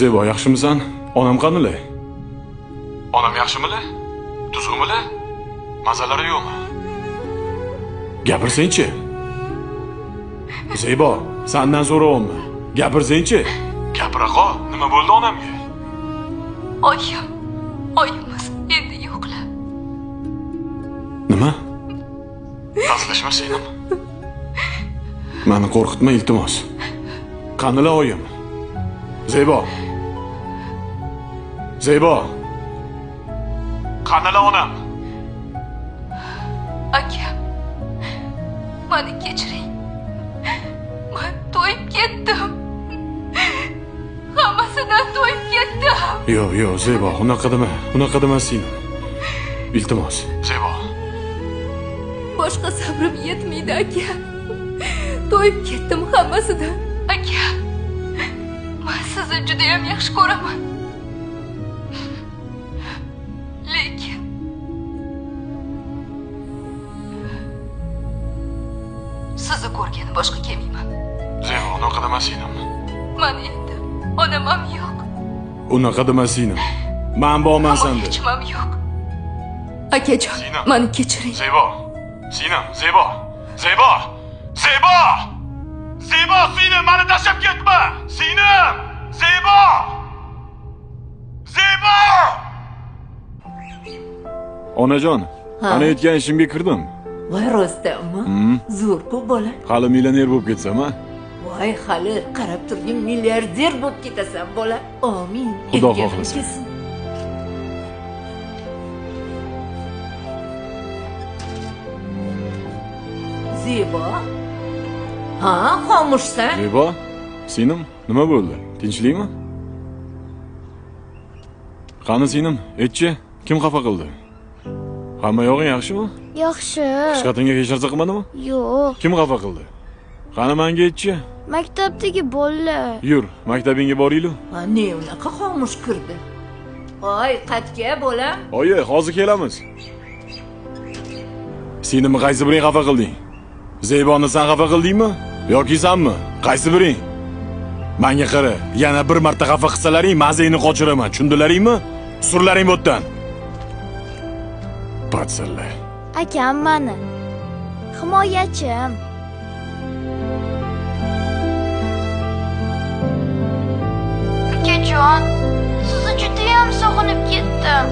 Zebo, yaxshimisan? Onam qanday? Onam yaxshimile? Tuzg'imile? Mazalari yo'qmi? Gapirsen-chi. Zebo, sendan so'rayapman. Gapirsen-chi. Gapira qol, nima bo'ldi onamga? Oyimiz endi yo'qlar. Nima? Hazillashma senim. Meni qo'rqitma iltimos. Qanila oyim? Zebo. Qanila onam? Aka, meni kechiring. Men to'yib ketdim. Hammasidan to'yib ketdim. Yo'q, Zebo, unaqa dema senim. Iltimos, Zebo. Boshqa sabrim yetmaydi, aka. To'yib ketdim hammasidan. Aka, men sizni juda ham yaxshi ko'raman. Lekin sizni ko'rgani boshqa kelmayman. Zebo, unaqa dema senim. Men endi onam ham yo'q. Unaqa dema senim. Men borman senda. Hech kim yo'q. Akajon, meni kechiring. Zebo, singlim, meni tashlab ketma. Singlim, Zebo. Onajon, ana aytgan ishimga kirdim. Voy rostdanmi? Zo'r-ku bola. Hali millioner bo'lib ketsam, ha? Voy hali qarab turgin milliarder bo'lib ketasan bola. Amin. Xudo xohlasa. Zebo. Ha, xomushsan? Zebo, singlim, nima bo'ldi? Tinchlikmi? Qani singlim, aytchi, kim xafa qildi? Hamma yog'ing yaxshimi? Yaxshi. Ishqatingga hech narsa qilmadimi? Yo'q. Kim xafa qildi? Qani menga aytchi. Maktabdagi bolalar. Yur, maktabingga boraylik. Ha, ne unaqa xomush kirdi? Voy, qatga bolam. Oyi, hozir kelamiz. Singlimni qaysi biring xafa qilding? Zeboni sen xafa qildingmi? Yoki senmi? Qaysi biring? Menga qara, yana bir marta xafa qilsalaring, mazangni qochiraman. Tushundilaringmi? Surlaring bo'tdan. Patsallar. Akam meni. Himoyachim. Akajon, sizni juda ham sog'inib ketdim.